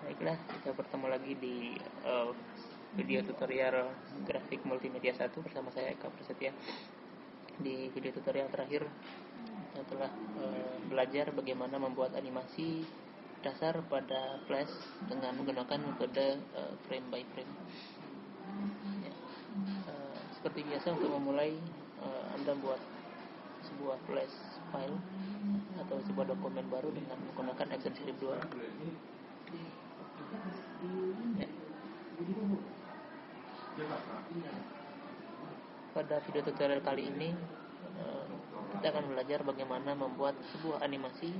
Baiklah, kita bertemu lagi di video tutorial grafik multimedia 1 bersama saya Eka Prasetya. Di video tutorial terakhir kita telah belajar bagaimana membuat animasi dasar pada Flash dengan menggunakan metode frame by frame. Ya. Seperti biasa, untuk memulai Anda buat sebuah Flash file atau sebuah dokumen baru dengan menggunakan ActionScript 2. Ya. Pada video tutorial kali ini kita akan belajar bagaimana membuat sebuah animasi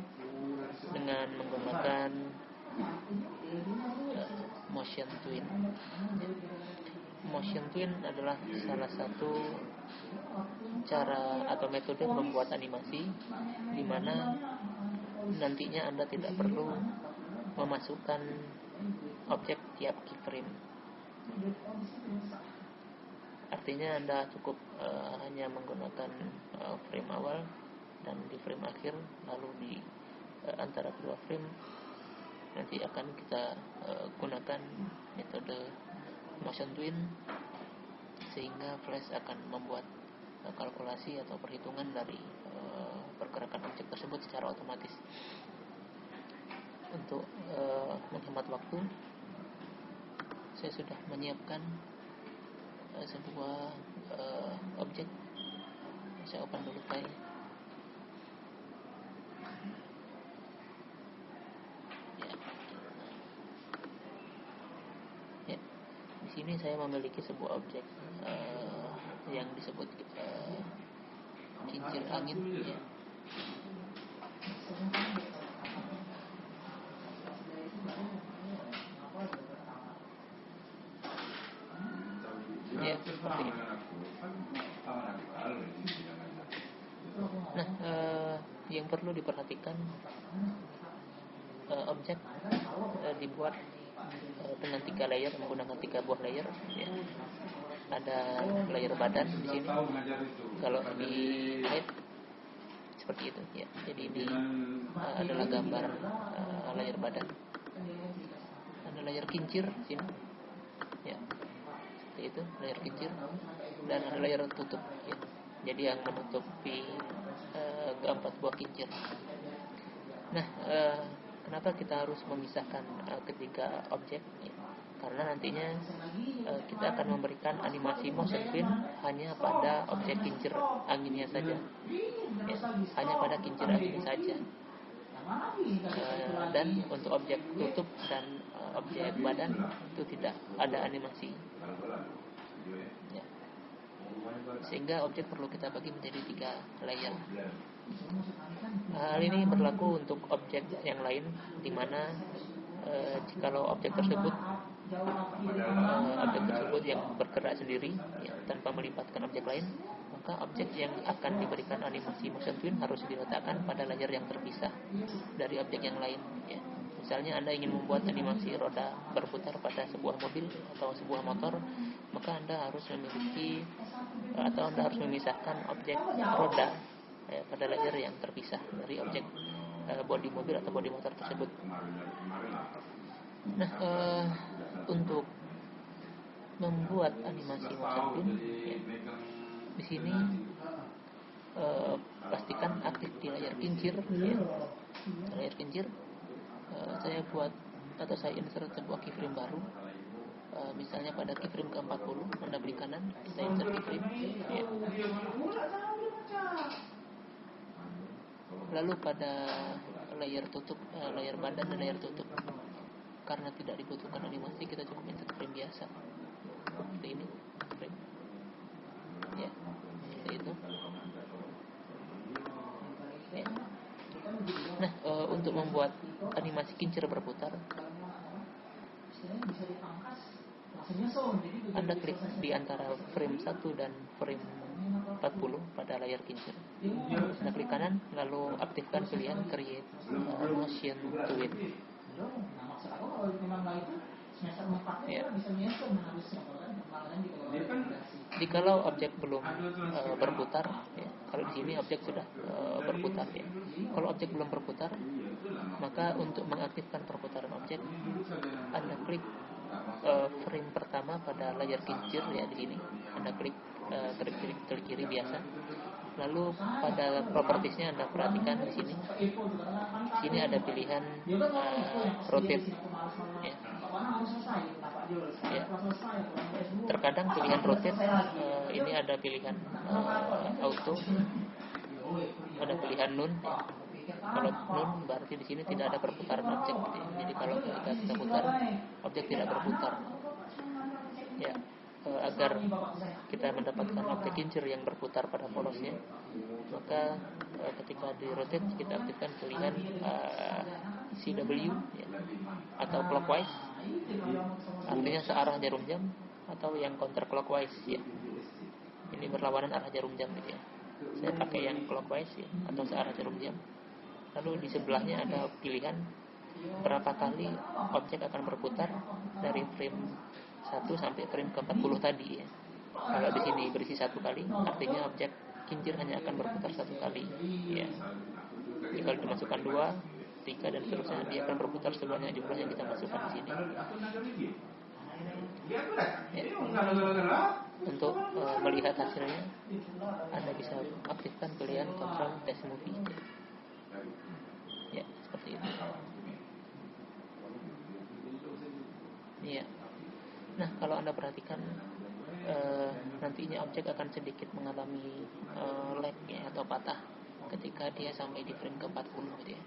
dengan menggunakan motion twin. Motion twin adalah salah satu cara atau metode membuat animasi di mana nantinya Anda tidak perlu memasukkan objek tiap keyframe. Artinya Anda cukup hanya menggunakan frame awal dan di frame akhir, lalu di antara kedua frame nanti akan kita gunakan metode motion twin, sehingga Flash akan membuat kalkulasi atau perhitungan dari pergerakan objek tersebut secara otomatis. Untuk menghemat waktu, saya sudah menyiapkan sebuah objek. Saya open dulu file. Ya. Di sini saya memiliki sebuah objek yang disebut kincir angin. Ya. Ya, seperti ini. Nah, yang perlu diperhatikan, objek dibuat dengan 3 layer, menggunakan 3 buah layer. Ya. Ada layer badan di sini. Kalau di hide seperti itu. Ya. Jadi ini adalah gambar layer badan. Ada layer kincir di sini. Ya. Itu layer kincir, dan ada layer tutup, ya. Jadi yang menutupi keempat buah kincir. Nah, kenapa kita harus memisahkan ketiga objek? Ya. Karena nantinya kita akan memberikan animasi motion twin hanya pada objek kincir anginnya saja, ya. Hanya pada kincir anginnya saja. Dan untuk objek tutup dan objek badan itu tidak ada animasi, ya. Sehingga objek perlu kita bagi menjadi 3 layer. Hal ini berlaku untuk objek yang lain, di mana jikalau objek tersebut yang bergerak sendiri, ya, tanpa melibatkan objek lain, maka objek yang akan diberikan animasi motion twin harus diletakkan pada layer yang terpisah dari objek yang lain, ya. Misalnya Anda ingin membuat animasi roda berputar pada sebuah mobil atau sebuah motor, maka Anda harus memisahkan objek roda, ya, pada layer yang terpisah dari objek bodi mobil atau bodi motor tersebut. Nah, untuk membuat animasi motion twin, ya, di sini pastikan aktif di layar kincir, ya. Layar kincir, saya buat atau saya insert sebuah keyframe baru. Misalnya pada keyframe ke-40, Anda klik kanan, kita insert keyframe, ya. Lalu pada layer tutup, layer badan dan layer tutup, karena tidak dibutuhkan animasi, kita cukup insert frame biasa seperti ini, frame, ya, seperti itu, ya. Nah, untuk membuat animasi kincir berputar, Anda klik di antara frame 1 dan frame 40 pada layar kincir. Anda klik kanan, lalu aktifkan pilihan Create Motion Twin. Ya. Jikalau objek belum berputar, ya, kalau di sini objek sudah berputar, ya. Kalau objek belum berputar, maka untuk mengaktifkan perputaran objek, Anda klik frame pertama pada layar kincir, ya, di sini. Anda klik klik kiri biasa. Lalu pada propertiesnya Anda perhatikan di sini. Di sini ada pilihan rotate, ya. Ya. Terkadang pilihan rotate ini ada pilihan auto, ada pilihan none, ya. Kalau none berarti di sini tidak ada perputaran objek, ya. Jadi kalau kita putar, objek tidak berputar. Ya, agar kita mendapatkan objek kincir yang berputar pada polosnya, maka ketika di rotate kita aktifkan pilihan CW, ya, atau clockwise, artinya searah jarum jam, atau yang counterclockwise, ya. Ini berlawanan arah jarum jam, gitu, ya. Saya pakai yang clockwise, ya, atau searah jarum jam. Lalu di sebelahnya ada pilihan berapa kali objek akan berputar dari frame 1 sampai frame ke-40 tadi, ya. Kalau di sini berisi 1 kali, artinya objek kincir hanya akan berputar 1 kali, ya. Jika dimasukkan 2, 3 dan seterusnya, dia akan berputar sebanyak jumlah yang kita masukkan di sini. Ya. Untuk melihat hasilnya, Anda bisa aktifkan pilihan control test movie. Ya, seperti itu. Ya. Nah, kalau Anda perhatikan, nantinya objek akan sedikit mengalami lag, ya, atau patah ketika dia sampai di frame ke-40, gitu, ya.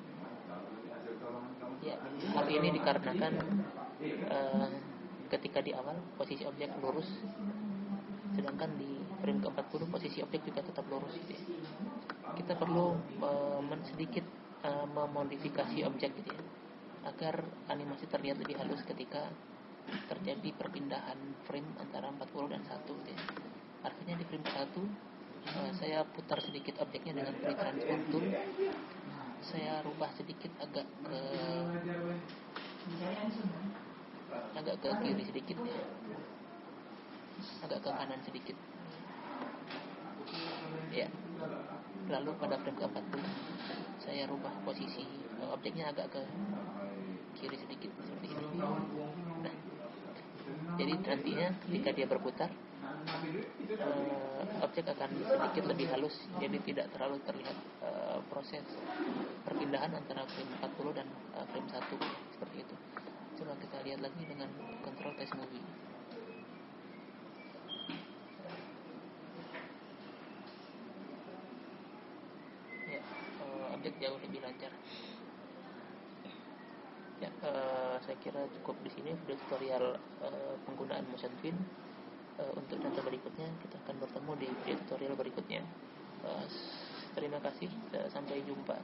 Ya, hal ini dikarenakan ketika di awal posisi objek lurus, sedangkan di frame ke-40 posisi objek juga tetap lurus, gitu, ya. Kita perlu sedikit memodifikasi objek, gitu, ya, agar animasi terlihat lebih halus ketika terjadi perpindahan frame antara 40 dan 1, gitu, ya. Artinya di frame 1 saya putar sedikit objeknya dengan klik transform tool. Saya rubah sedikit agak ke kiri sedikit, ya. Agak ke kanan sedikit. Ya. Lalu pada frame ke-40 saya rubah posisi objeknya agak ke kiri sedikit, seperti ini. Nah, jadi nantinya ketika dia berputar, objek akan sedikit lebih halus, jadi tidak terlalu terlihat proses perpindahan antara frame 40 dan frame 1, ya, seperti itu. Coba kita lihat lagi dengan control test movie. Ya, objek jauh lebih lancar. Ya, saya kira cukup di sini video tutorial penggunaan motion twin. Untuk data berikutnya kita akan bertemu di video tutorial berikutnya. Terima kasih, sampai jumpa.